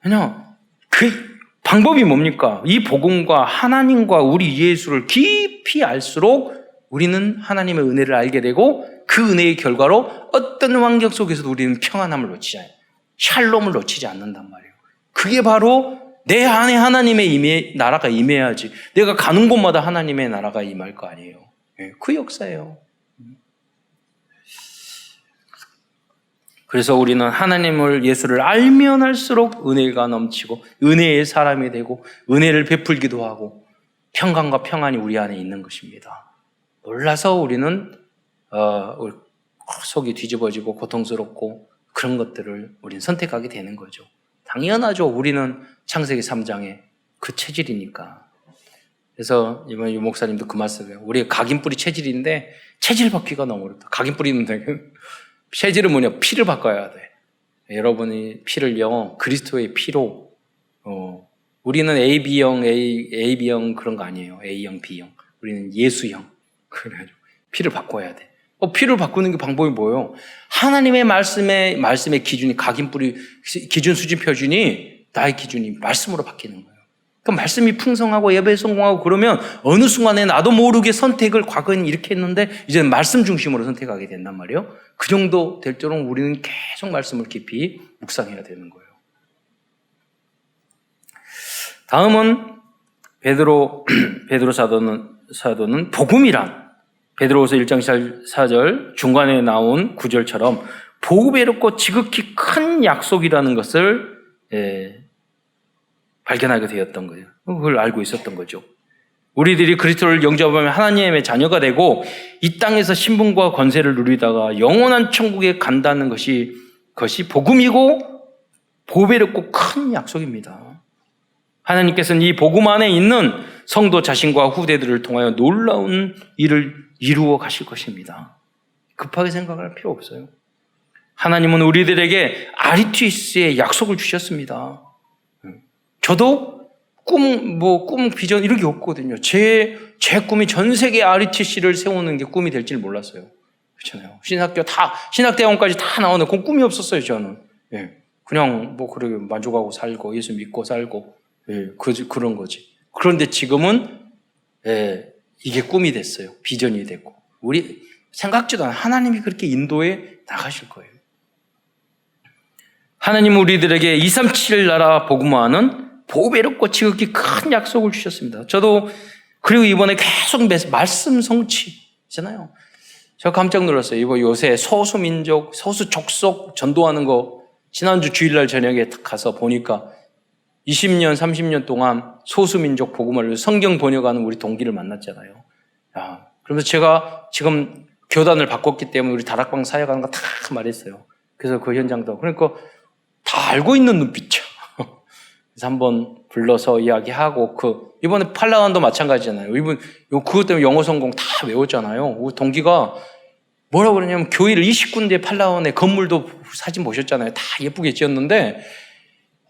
Speaker 1: 그냥 그 방법이 뭡니까? 이 복음과 하나님과 우리 예수를 깊이 알수록 우리는 하나님의 은혜를 알게 되고 그 은혜의 결과로 어떤 환경 속에서도 우리는 평안함을 놓치지 않아요. 샬롬을 놓치지 않는단 말이에요. 그게 바로 내 안에 하나님의 나라가 임해야지. 내가 가는 곳마다 하나님의 나라가 임할 거 아니에요. 그 역사예요. 그래서 우리는 하나님을 예수를 알면 할수록 은혜가 넘치고 은혜의 사람이 되고 은혜를 베풀기도 하고 평강과 평안이 우리 안에 있는 것입니다. 몰라서 우리는 속이 뒤집어지고 고통스럽고 그런 것들을 우리는 선택하게 되는 거죠. 당연하죠. 우리는 창세기 3장의 그 체질이니까. 그래서 이번 유 목사님도 그 말씀이에요. 우리가 각인뿌리 체질인데 체질 바뀌기가 너무 어렵다. 각인뿌리는 체질은 뭐냐? 피를 바꿔야 돼. 여러분이 피를요, 그리스도의 피로, 우리는 AB형, AB형 그런 거 아니에요. A형, B형. 우리는 예수형. 그래가지고 피를 바꿔야 돼. 피를 바꾸는 게 방법이 뭐예요? 하나님의 말씀의 기준이 각인뿌리, 기준 수준 표준이 나의 기준이 말씀으로 바뀌는 거예요. 그러니까 말씀이 풍성하고 예배에 성공하고 그러면 어느 순간에 나도 모르게 선택을 과거에는 이렇게 했는데 이제는 말씀 중심으로 선택하게 된단 말이에요. 그 정도 될 때는 우리는 계속 말씀을 깊이 묵상해야 되는 거예요. 다음은 베드로 사도는 복음이란 베드로후서 1장 4절 중간에 나온 구절처럼 보배롭고 지극히 큰 약속이라는 것을 발견하게 되었던 거예요. 그걸 알고 있었던 거죠. 우리들이 그리스도를 영접하면 하나님의 자녀가 되고 이 땅에서 신분과 권세를 누리다가 영원한 천국에 간다는 것이 복음이고 보배롭고 큰 약속입니다. 하나님께서는 이 복음 안에 있는 성도 자신과 후대들을 통하여 놀라운 일을 이루어 가실 것입니다. 급하게 생각할 필요 없어요. 하나님은 우리들에게 아리투스의 약속을 주셨습니다. 저도 꿈, 비전 이런 게 없거든요. 제 꿈이 전 세계 RTC를 세우는 게 꿈이 될지 몰랐어요. 그렇잖아요. 신학대학원까지 다 나오는데 그건 꿈이 없었어요, 저는. 그냥 그러게 만족하고 살고 예수 믿고 살고 그런 거지. 그런데 지금은 이게 꿈이 됐어요. 비전이 됐고. 우리 생각지도 않아요. 하나님이 그렇게 인도해 나가실 거예요. 하나님은 우리들에게 237 나라 복음화하는 보배롭고 지극히 큰 약속을 주셨습니다. 저도 그리고 이번에 계속 말씀 성취잖아요. 제가 깜짝 놀랐어요. 이번 요새 소수민족, 소수족속 전도하는 거 지난주 주일날 저녁에 가서 보니까 20년, 30년 동안 소수민족 복음을 성경 번역하는 우리 동기를 만났잖아요. 그러면서 제가 지금 교단을 바꿨기 때문에 우리 다락방 사역하는 거 다 말했어요. 그래서 그 현장도 그러니까 다 알고 있는 눈빛이죠. 그래서 한번 불러서 이야기하고 이번에 팔라완도 마찬가지잖아요. 그것 때문에 영어 성공 다 외웠잖아요. 우리 동기가 뭐라고 그러냐면 교회를 20군데 팔라완에 건물도 사진 보셨잖아요. 다 예쁘게 지었는데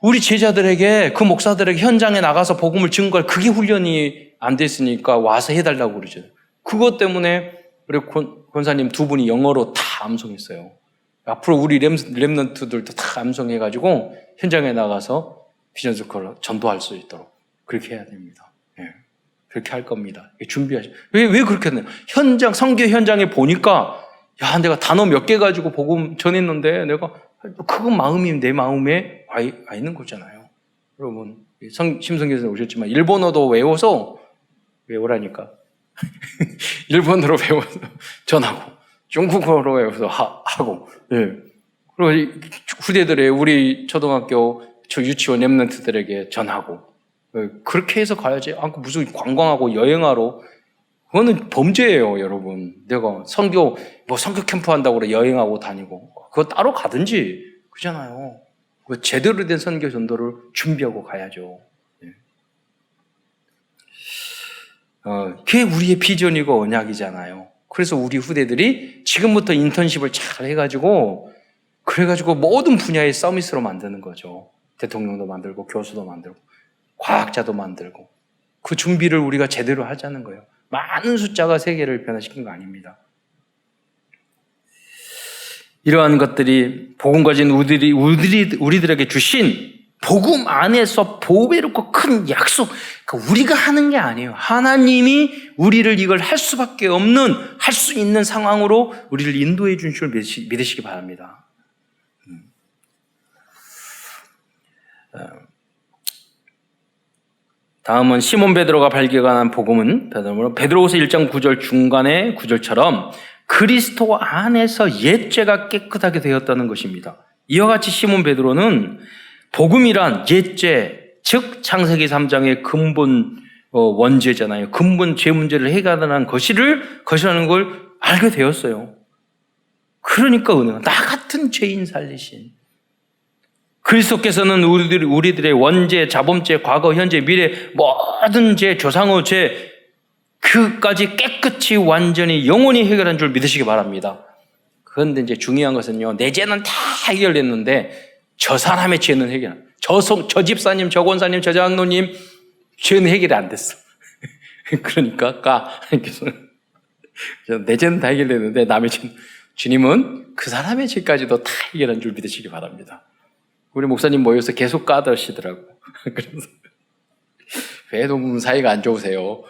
Speaker 1: 우리 제자들에게 그 목사들에게 현장에 나가서 복음을 증거할 그게 훈련이 안 됐으니까 와서 해달라고 그러죠. 그것 때문에 우리 권사님 두 분이 영어로 다 암송했어요. 앞으로 우리 렘넌트들도 다 암송해가지고 현장에 나가서 비전스쿨 전도할 수 있도록 그렇게 해야 됩니다. 예. 그렇게 할 겁니다. 준비하시고. 왜 그렇게 했나요? 선교 현장에 보니까, 야, 내가 단어 몇 개 가지고 복음 전했는데, 내가, 그건 내 마음에 와 있는 거잖아요. 여러분, 심성교수님 오셨지만, 일본어도 외우라니까. 일본어로 배워서 전하고, 중국어로 외워서 하고, 예. 그리고 우리 초등학교, 유치원 랩런트들에게 전하고, 그렇게 해서 가야지. 무슨 관광하고 여행하러. 그거는 범죄예요, 여러분. 내가 선교 캠프 한다고 그래, 여행하고 다니고. 그거 따로 가든지, 그잖아요. 제대로 된 선교 전도를 준비하고 가야죠. 그게 우리의 비전이고 언약이잖아요. 그래서 우리 후대들이 지금부터 인턴십을 잘 해가지고, 그래가지고 모든 분야의 서밋으로 만드는 거죠. 대통령도 만들고, 교수도 만들고, 과학자도 만들고. 그 준비를 우리가 제대로 하자는 거예요. 많은 숫자가 세계를 변화시킨 거 아닙니다. 이러한 것들이 복음 가진 우리들에게 주신 복음 안에서 보배롭고 큰 약속, 그러니까 우리가 하는 게 아니에요. 하나님이 우리를 이걸 할 수밖에 없는, 할 수 있는 상황으로 우리를 인도해 준 줄 믿으시기 바랍니다. 다음은 시몬 베드로가 발견한 복음은 베드로후서 1장 9절 중간의 구절처럼 그리스도 안에서 옛죄가 깨끗하게 되었다는 것입니다. 이와 같이 시몬 베드로는 복음이란 옛죄, 즉 창세기 3장의 근본 원죄잖아요. 근본 죄 문제를 해결하는 것이라는 걸 알게 되었어요. 그러니까 은혜가 나 같은 죄인 살리신 그리스도께서는 우리들의 원죄, 자범죄, 과거, 현재, 미래 모든 죄, 조상의 죄 그까지 깨끗이 완전히 영원히 해결한 줄 믿으시기 바랍니다. 그런데 이제 중요한 것은요, 내 죄는 다 해결됐는데 저 사람의 죄는 해결 안 돼. 저 집사님, 저 권사님, 저 장로님 죄는 해결이 안 됐어. 그러니까 내 죄는 다 해결됐는데 남의 죄는, 주님은 그 사람의 죄까지도 다 해결한 줄 믿으시기 바랍니다. 우리 목사님 모여서 계속 까다시더라고. 그래서 왜 너무 사이가 안 좋으세요?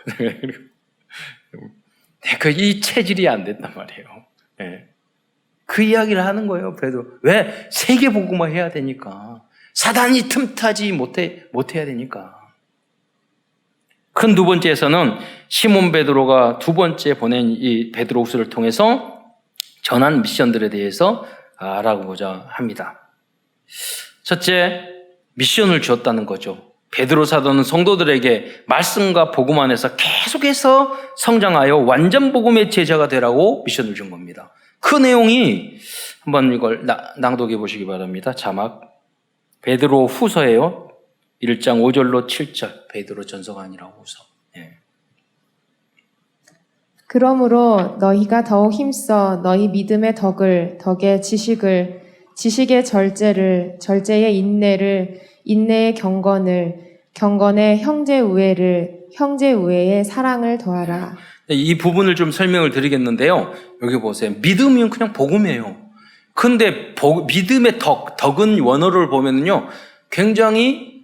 Speaker 1: 이 체질이 안 된단 말이에요. 네. 그 이야기를 하는 거예요. 그래도 왜 세계 복음화 해야 되니까, 사단이 틈타지 못해야 되니까. 큰 두 번째에서는 시몬 베드로가 두 번째 보낸 이 베드로후서를 통해서 전한 미션들에 대해서 알아보고자 합니다. 첫째, 미션을 주었다는 거죠. 베드로 사도는 성도들에게 말씀과 복음 안에서 계속해서 성장하여 완전 복음의 제자가 되라고 미션을 준 겁니다. 그 내용이 한번 이걸 낭독해 보시기 바랍니다. 자막. 베드로 후서예요. 1장 5절로 7절. 베드로 전서가 아니라 후서. 네.
Speaker 2: 그러므로 너희가 더욱 힘써 너희 믿음의 덕의 지식을, 지식의 절제를, 절제의 인내를, 인내의 경건의 형제 우애를, 형제 우애의 사랑을 더하라.
Speaker 1: 이 부분을 좀 설명을 드리겠는데요. 여기 보세요. 믿음은 그냥 복음이에요. 근데 믿음의 덕은 원어를 보면은요, 굉장히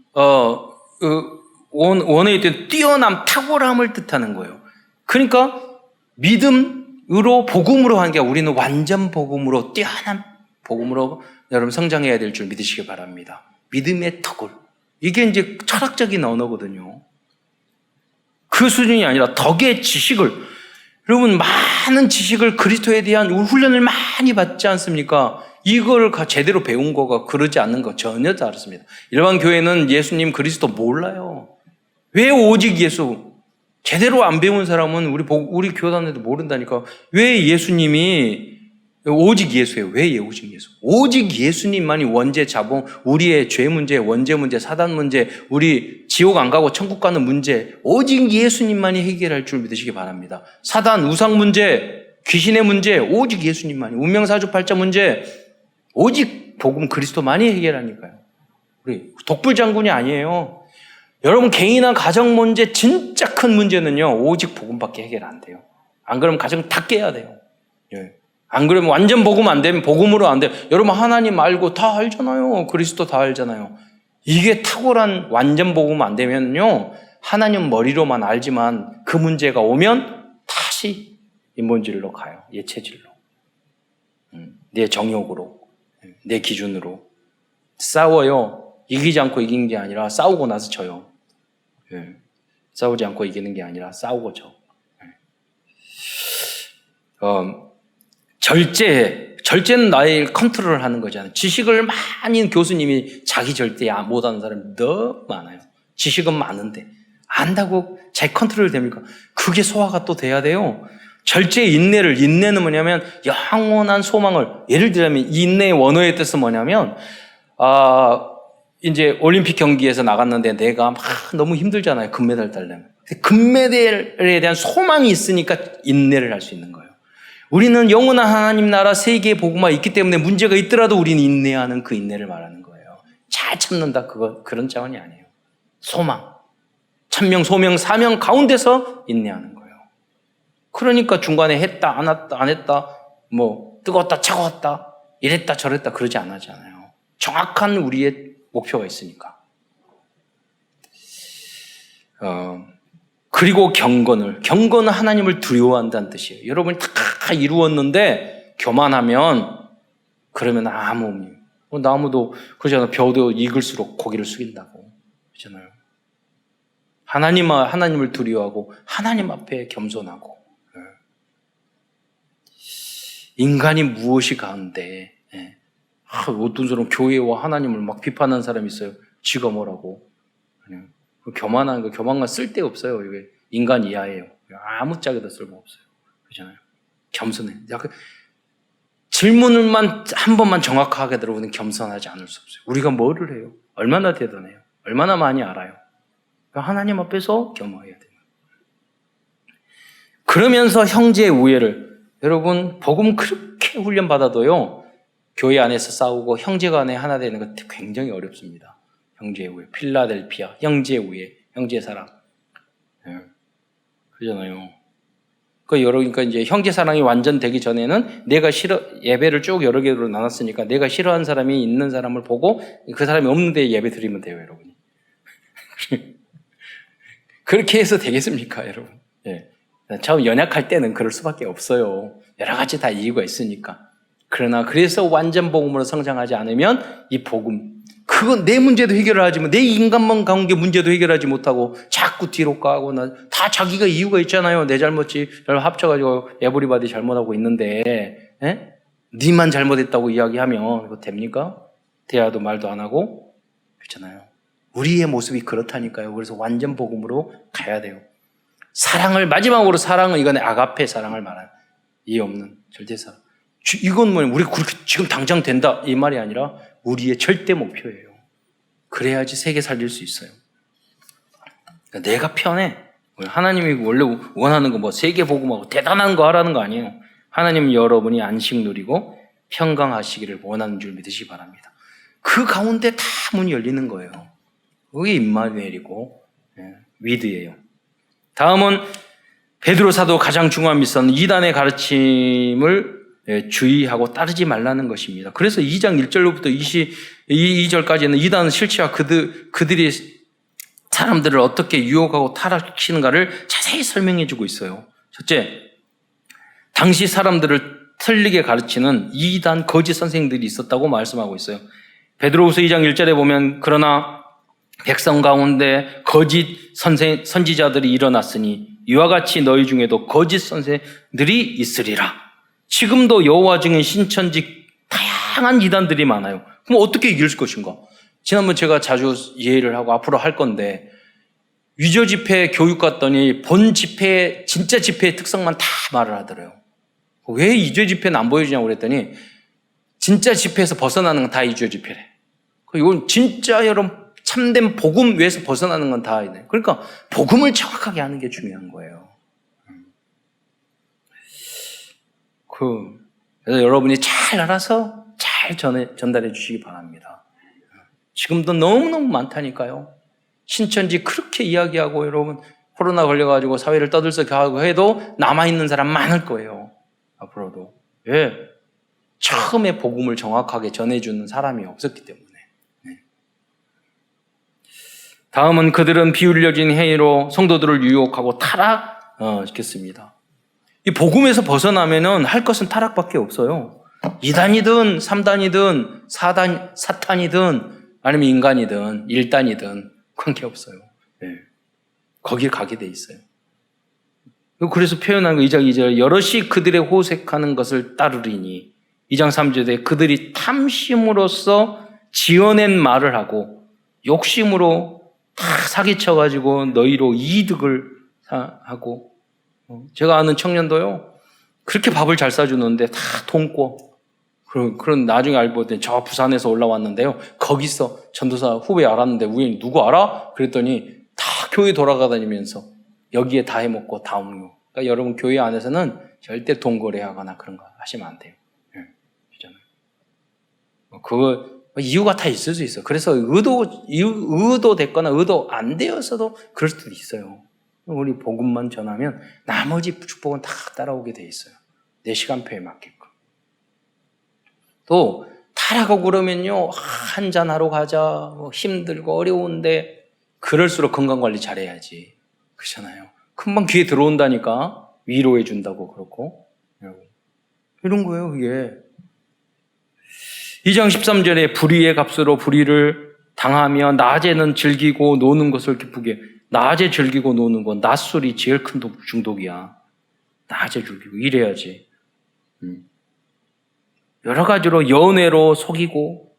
Speaker 1: 원어에 있던 뛰어남, 탁월함을 뜻하는 거예요. 그러니까 믿음으로 복음으로 하는 게 우리는 완전 복음으로, 뛰어난 복음으로 여러분 성장해야 될 줄 믿으시기 바랍니다. 믿음의 덕을. 이게 이제 철학적인 언어거든요. 그 수준이 아니라 덕의 지식을, 여러분 많은 지식을, 그리스도에 대한 훈련을 많이 받지 않습니까? 이걸 제대로 배운 거가 그러지 않는 거 전혀 다르습니다. 일반 교회는 예수님 그리스도 몰라요. 왜 오직 예수? 제대로 안 배운 사람은 우리 교단에도 모른다니까. 왜 예수님이 오직 예수예요? 왜 오직 예수? 오직 예수님만이 원죄, 자본, 우리의 죄 문제, 원죄 문제, 사단 문제, 우리 지옥 안 가고 천국 가는 문제, 오직 예수님만이 해결할 줄 믿으시기 바랍니다. 사단, 우상 문제, 귀신의 문제, 오직 예수님만이, 운명사주팔자 문제, 오직 복음 그리스도만이 해결하니까요. 우리 독불장군이 아니에요. 여러분 개인이나 가정 문제, 진짜 큰 문제는요, 오직 복음밖에 해결 안 돼요. 안 그러면 가정 다 깨야 돼요. 예. 안 그러면 완전 복음 안 되면, 복음으로 안 돼. 여러분 하나님 알고 다 알잖아요. 그리스도 다 알잖아요. 이게 탁월한 완전 복음 안 되면요, 하나님 머리로만 알지만 그 문제가 오면 다시 인본주의로 가요. 예체질로. 내 정욕으로, 내 기준으로. 싸워요. 이기지 않고 이기는 게 아니라 싸우고 나서 져요. 싸우지 않고 이기는 게 아니라 싸우고 져. 절제는 나의 컨트롤을 하는 거잖아요. 지식을 많이 교수님이 자기 절대 못하는 사람이 너무 많아요. 지식은 많은데 안다고 자기 컨트롤 됩니까? 그게 소화가 또 돼야 돼요. 절제의 인내는 뭐냐면 영원한 소망을, 예를 들자면 인내의 원어의 뜻은 뭐냐면 이제 올림픽 경기에서 나갔는데 내가 막 너무 힘들잖아요. 금메달 따려면. 금메달에 대한 소망이 있으니까 인내를 할 수 있는 거예요. 우리는 영원한 하나님 나라 세계의 복음화 있기 때문에 문제가 있더라도 우리는 인내하는 그 인내를 말하는 거예요. 잘 참는다, 그런 차원이 아니에요. 소망, 천명, 소명, 사명 가운데서 인내하는 거예요. 그러니까 중간에 했다, 안 했다, 뭐 뜨거웠다, 차가웠다, 이랬다, 저랬다 그러지 않았잖아요. 정확한 우리의 목표가 있으니까. 그리고 경건은 하나님을 두려워한다는 뜻이에요. 여러분이 다 이루었는데 교만하면 그러면 아무 의미. 나무도 그러잖아요. 벼도 익을수록 고개를 숙인다고 그러잖아요. 하나님을 두려워하고 하나님 앞에 겸손하고. 인간이 무엇이 가운데 어떤 사람 교회와 하나님을 막 비판하는 사람이 있어요. 지가 뭐라고. 그냥 교만한 거, 교만과 쓸데없어요. 이게 인간 이하예요. 아무짝에도 쓸모없어요. 그렇잖아요. 겸손해. 약간 질문을만 한 번만 정확하게 들어보면 겸손하지 않을 수 없어요. 우리가 뭐를 해요? 얼마나 대단해요? 얼마나 많이 알아요? 그러니까 하나님 앞에서 겸허해야 돼요. 그러면서 형제의 우애를, 여러분 복음 그렇게 훈련받아도요 교회 안에서 싸우고 형제가 안에 하나 되는 거 굉장히 어렵습니다. 형제의 우애, 필라델피아, 형제의 우애, 형제의 사랑. 그러잖아요. 그러니까 이제 형제 사랑이 완전 되기 전에는 예배를 쭉 여러 개로 나눴으니까 내가 싫어하는 사람이 있는 사람을 보고 그 사람이 없는데 예배 드리면 돼요, 여러분이. 그렇게 해서 되겠습니까, 여러분? 예. 처음 연약할 때는 그럴 수밖에 없어요. 여러 가지 다 이유가 있으니까. 그래서 완전 복음으로 성장하지 않으면 이 복음, 그건 내 문제도 해결을 하지만 내 인간만 관계 문제도 해결하지 못하고 자꾸 뒤로 가고 다 자기가 이유가 있잖아요. 내 잘못이 합쳐가지고 에브리바디 잘못하고 있는데 니만 잘못했다고 이야기하면 이거 됩니까? 대화도 말도 안 하고 그렇잖아요. 우리의 모습이 그렇다니까요. 그래서 완전 복음으로 가야 돼요. 마지막으로 사랑은 이건 아가페 사랑을 말하는 이해 없는 절대사랑. 이건 뭐예요? 우리 그렇게 지금 당장 된다 이 말이 아니라 우리의 절대 목표예요. 그래야지 세계 살릴 수 있어요. 그러니까 내가 편해. 하나님이 원래 원하는 거 세계 복음하고 대단한 거 하라는 거 아니에요. 하나님은 여러분이 안식 누리고 평강하시기를 원하는 줄 믿으시기 바랍니다. 그 가운데 다 문이 열리는 거예요. 그게 임마누엘이고 위드예요. 다음은 베드로 사도 가장 중요한 미션은 이단의 가르침을 주의하고 따르지 말라는 것입니다. 그래서 2장 1절로부터 22절까지는 이단은 실체와 그들이 사람들을 어떻게 유혹하고 타락시키는가를 자세히 설명해 주고 있어요. 첫째, 당시 사람들을 틀리게 가르치는 이단 거짓 선생들이 있었다고 말씀하고 있어요. 베드로후서 2장 1절에 보면 그러나 백성 가운데 거짓 선지자들이 일어났으니 이와 같이 너희 중에도 거짓 선생들이 있으리라. 지금도 여호와 중에 신천지 다양한 이단들이 많아요. 그럼 어떻게 이길 것인가? 지난번 제가 자주 이해를 하고 앞으로 할 건데 위조 집회 교육 갔더니 본 집회, 진짜 집회의 특성만 다 말을 하더래요. 왜 위조 집회는 안 보여주냐고 그랬더니 진짜 집회에서 벗어나는 건 다 위조 집회래. 이건 진짜 여러분 참된 복음 위에서 벗어나는 건 다 있네. 그러니까 복음을 정확하게 하는 게 중요한 거예요. 그래서 여러분이 잘 알아서 잘 전달해 주시기 바랍니다. 지금도 너무너무 많다니까요. 신천지 그렇게 이야기하고 여러분 코로나 걸려가지고 사회를 떠들썩하고 해도 남아있는 사람 많을 거예요. 앞으로도. 왜? 처음에 복음을 정확하게 전해주는 사람이 없었기 때문에. 다음은 그들은 비윤리적인 행위로 성도들을 유혹하고 타락시켰습니다. 이 복음에서 벗어나면은 할 것은 타락밖에 없어요. 2단이든 3단이든 사탄이든 아니면 인간이든 1단이든 관계없어요. 네. 거기에 가게 돼 있어요. 그래서 표현한 거 2장 2절 여럿이 그들의 호색하는 것을 따르리니 2장 3절에 그들이 탐심으로써 지어낸 말을 하고 욕심으로 다 사기쳐가지고 너희로 이득을 하고 제가 아는 청년도요 그렇게 밥을 잘 싸주는데 다 돈고 그런 나중에 알고 보더니 저 부산에서 올라왔는데요 거기서 전도사 후배 알았는데 우연히 누구 알아? 그랬더니 다 교회 돌아가다니면서 여기에 다 해먹고 다 먹는 거. 그러니까 여러분 교회 안에서는 절대 돈 거래하거나 그런 거 하시면 안 돼요. 그거 이유가 다 있을 수 있어. 그래서 의도 됐거나 의도 안 되어서도 그럴 수도 있어요. 우리 복음만 전하면 나머지 축복은 다 따라오게 돼 있어요. 내 시간표에 맞게끔. 또 타락하고 그러면요 한잔 하러 가자 힘들고 어려운데 그럴수록 건강관리 잘해야지. 그렇잖아요. 금방 귀에 들어온다니까 위로해 준다고 그렇고 이런 거예요. 그게 2장 13절에 불의의 값으로 불의를 당하며 낮에는 즐기고 노는 것을 기쁘게 낮에 즐기고 노는 건 낮술이 제일 큰 중독이야. 낮에 즐기고 이래야지. 여러 가지로 연애로 속이고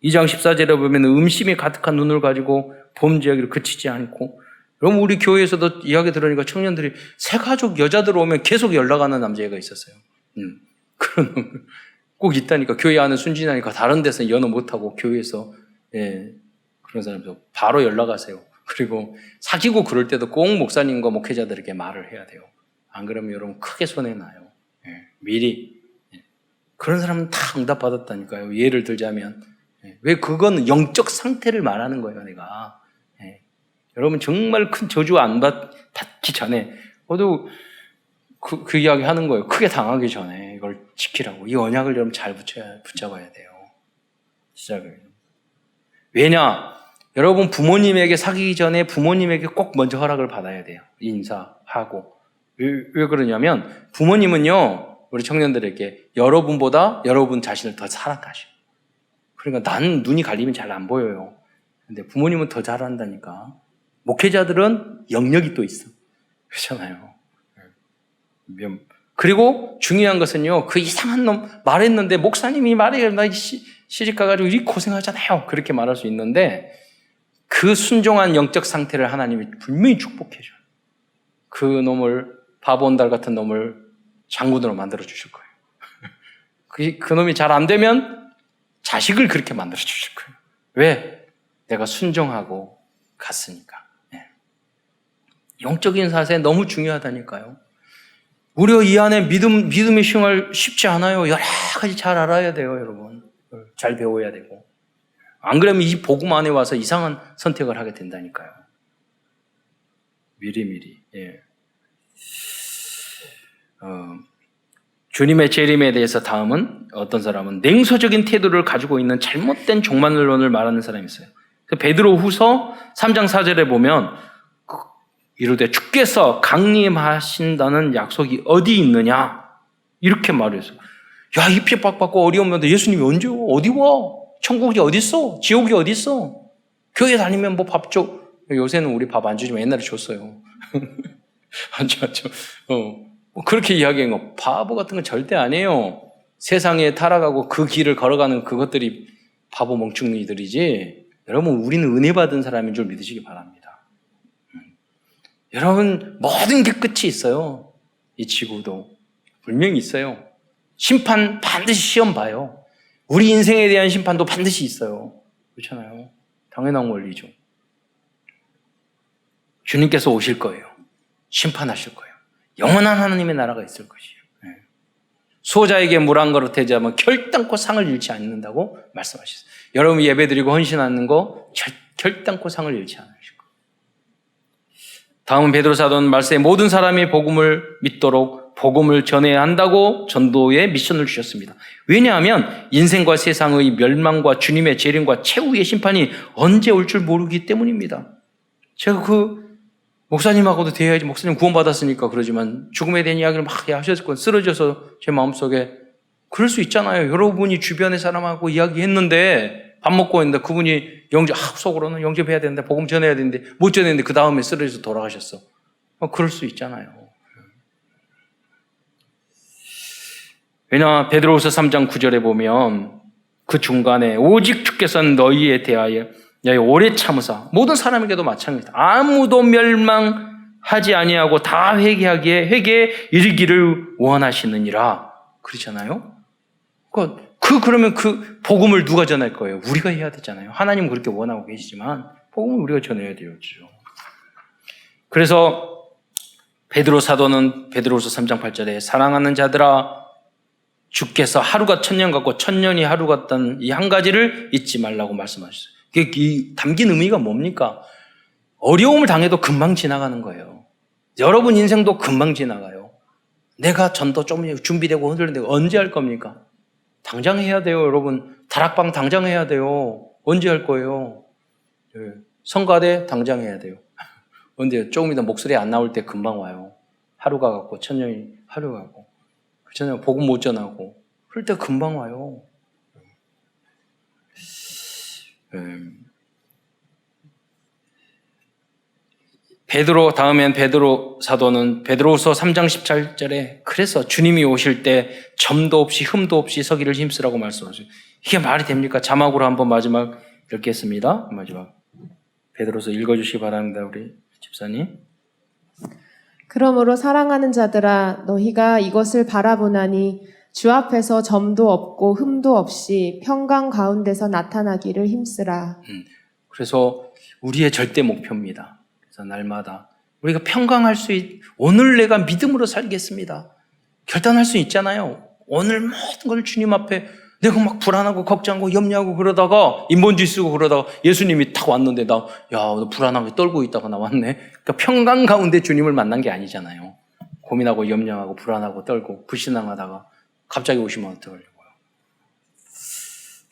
Speaker 1: 2장 14절에 보면 음심이 가득한 눈을 가지고 범죄하기를 그치지 않고 그럼 우리 교회에서도 이야기 들으니까 청년들이 새 가족 여자들 오면 계속 연락하는 남자애가 있었어요. 그런 놈을 꼭 있다니까. 교회 안에 순진하니까 다른 데서 연애 못하고 교회에서 그런 사람들 바로 연락하세요. 그리고 사귀고 그럴 때도 꼭 목사님과 목회자들에게 말을 해야 돼요. 안 그러면 여러분 크게 손해나요. 미리. 그런 사람은 다 응답받았다니까요. 예를 들자면 왜 그건 영적 상태를 말하는 거예요. 내가 여러분 정말 큰 저주 안 받기 전에 저도 그 이야기 하는 거예요. 크게 당하기 전에 이걸 지키라고. 이 언약을 여러분 잘 붙잡아야 돼요. 시작을. 왜냐? 여러분 부모님에게 사귀기 전에 부모님에게 꼭 먼저 허락을 받아야 돼요. 인사하고. 왜 그러냐면 부모님은요. 우리 청년들에게 여러분보다 여러분 자신을 더 사랑하셔. 그러니까 나는 눈이 갈리면 잘 안 보여요. 근데 부모님은 더 잘한다니까. 목회자들은 영역이 또 있어. 그렇잖아요. 그리고 중요한 것은요. 그 이상한 놈 말했는데 목사님이 말해요. 나 시집 가가지고 이 고생하잖아요. 그렇게 말할 수 있는데 그 순종한 영적 상태를 하나님이 분명히 축복해줘요. 그 놈을 바본달 같은 놈을 장군으로 만들어 주실 거예요. 그 놈이 잘 안 되면 자식을 그렇게 만들어 주실 거예요. 왜? 내가 순종하고 갔으니까. 영적인 사세 너무 중요하다니까요. 무려 이 안에 믿음의 생활 쉽지 않아요. 여러 가지 잘 알아야 돼요, 여러분. 잘 배워야 되고. 안 그러면 이 복음 안에 와서 이상한 선택을 하게 된다니까요. 미리미리. 주님의 재림에 대해서 다음은 어떤 사람은 냉소적인 태도를 가지고 있는 잘못된 종말론을 말하는 사람이 있어요. 베드로 후서 3장 4절에 보면 이르되 주께서 강림하신다는 약속이 어디 있느냐 이렇게 말해서 야, 이 핍박받고 어려우면 예수님이 언제 와? 어디 와? 천국이 어디 있어? 지옥이 어디 있어? 교회 다니면 뭐 밥 줘. 요새는 우리 밥 안 주지만 옛날에 줬어요. 안 줘. 그렇게 이야기한 거 바보 같은 건 절대 아니에요. 세상에 타락하고 그 길을 걸어가는 그것들이 바보 멍충이들이지. 여러분 우리는 은혜 받은 사람인 줄 믿으시기 바랍니다. 여러분 모든 게 끝이 있어요. 이 지구도 분명히 있어요. 심판 반드시 시험 봐요. 우리 인생에 대한 심판도 반드시 있어요. 그렇잖아요. 당연한 원리죠. 주님께서 오실 거예요. 심판하실 거예요. 영원한 하나님의 나라가 있을 것이에요. 수호자에게 물 한 그릇 대자면 결단코 상을 잃지 않는다고 말씀하셨어요. 여러분 예배드리고 헌신하는 거 결단코 상을 잃지 않으실 거예요. 다음은 베드로 사도는 말씀에 모든 사람이 복음을 믿도록 복음을 전해야 한다고 전도의 미션을 주셨습니다. 왜냐하면 인생과 세상의 멸망과 주님의 재림과 최후의 심판이 언제 올 줄 모르기 때문입니다. 제가 그 목사님하고도 대해야지, 목사님 구원받았으니까 그러지만 죽음에 대한 이야기를 막 하셨고 쓰러져서 제 마음속에 그럴 수 있잖아요. 여러분이 주변의 사람하고 이야기했는데 밥 먹고 있는데 그분이 속으로는 영접해야 되는데 복음 전해야 되는데 못 전했는데 그 다음에 쓰러져서 돌아가셨어. 그럴 수 있잖아요. 왜냐 베드로후서 3장 9절에 보면 그 중간에 오직 주께서는 너희에 대하여 오래 참으사 모든 사람에게도 마찬가지다. 아무도 멸망하지 아니하고 다 회개에 이르기를 원하시느니라. 그렇잖아요. 그러면 그 복음을 누가 전할 거예요? 우리가 해야 되잖아요. 하나님은 그렇게 원하고 계시지만 복음을 우리가 전해야 되죠. 그래서 베드로 사도는 베드로후서 3장 8절에 사랑하는 자들아 주께서 하루가 천년 같고 천년이 하루 같다는 이 한 가지를 잊지 말라고 말씀하셨어요. 이 담긴 의미가 뭡니까? 어려움을 당해도 금방 지나가는 거예요. 여러분 인생도 금방 지나가요. 내가 전도 좀 준비되고 흔들리는데 언제 할 겁니까? 당장 해야 돼요, 여러분. 다락방 당장 해야 돼요. 언제 할 거예요? 성가대 당장 해야 돼요. 언제 조금 이따 목소리 안 나올 때 금방 와요. 하루가 갔고 천년이 하루가 가고 그렇잖아요. 복음 못 전하고 그럴 때 금방 와요. 다음엔 베드로 사도는 베드로후서 3장 17절에 그래서 주님이 오실 때 점도 없이 흠도 없이 서기를 힘쓰라고 말씀하세요. 이게 말이 됩니까? 자막으로 한번 마지막 읽겠습니다. 마지막 베드로서 읽어주시기 바랍니다. 우리 집사님.
Speaker 2: 그러므로 사랑하는 자들아 너희가 이것을 바라보나니 주 앞에서 점도 없고 흠도 없이 평강 가운데서 나타나기를 힘쓰라.
Speaker 1: 그래서 우리의 절대 목표입니다. 그래서 날마다 우리가 평강할 오늘 내가 믿음으로 살겠습니다. 결단할 수 있잖아요. 오늘 모든 걸 주님 앞에 내가 막 불안하고 걱정하고 염려하고 그러다가 인본주의 쓰고 그러다가 예수님이 탁 왔는데 너 불안하게 떨고 있다가 나왔네. 그러니까 평강 가운데 주님을 만난 게 아니잖아요. 고민하고 염려하고 불안하고 떨고 불신앙하다가 갑자기 오시면 어떡하려고요.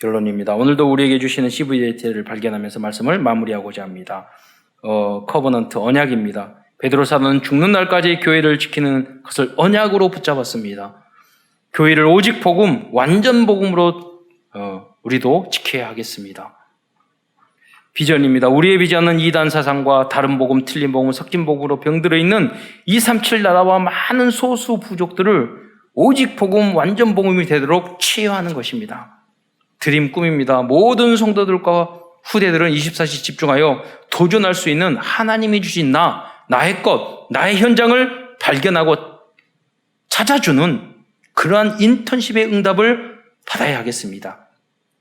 Speaker 1: 결론입니다. 오늘도 우리에게 주시는 CVD를 발견하면서 말씀을 마무리하고자 합니다. 커버넌트 언약입니다. 베드로 사도는 죽는 날까지 교회를 지키는 것을 언약으로 붙잡았습니다. 교회를 오직 복음, 완전 복음으로 우리도 지켜야 하겠습니다. 비전입니다. 우리의 비전은 이단 사상과 다른 복음, 틀린 복음, 섞인 복음으로 병들어 있는 237 나라와 많은 소수 부족들을 오직 복음, 완전 복음이 되도록 치유하는 것입니다. 드림 꿈입니다. 모든 성도들과 후대들은 24시 집중하여 도전할 수 있는 하나님이 주신 나의 것, 나의 현장을 발견하고 찾아주는 그러한 인턴십의 응답을 받아야 하겠습니다.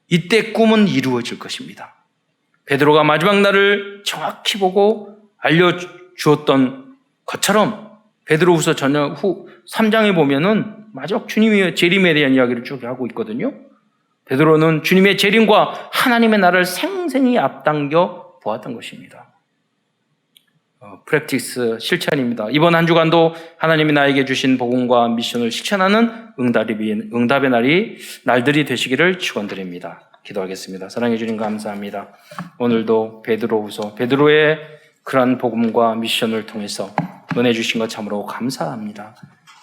Speaker 1: 이때 꿈은 이루어질 것입니다. 베드로가 마지막 날을 정확히 보고 알려주었던 것처럼 베드로후서 전역 후 3장에 보면은 마지막 주님의 재림에 대한 이야기를 쭉 하고 있거든요. 베드로는 주님의 재림과 하나님의 나라를 생생히 앞당겨 보았던 것입니다. 프랙티스 실천입니다. 이번 한 주간도 하나님이 나에게 주신 복음과 미션을 실천하는 응답의 날들이 되시기를 축원드립니다. 기도하겠습니다. 사랑해 주님 감사합니다. 오늘도 베드로의 그러한 복음과 미션을 통해서 은혜 주신 것 참으로 감사합니다.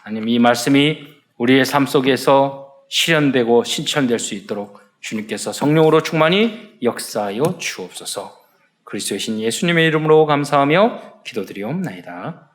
Speaker 1: 하나님 이 말씀이 우리의 삶 속에서 실현되고 실천될 수 있도록 주님께서 성령으로 충만히 역사하여 주옵소서. 그리스도의 신 예수님의 이름으로 감사하며 기도드리옵나이다.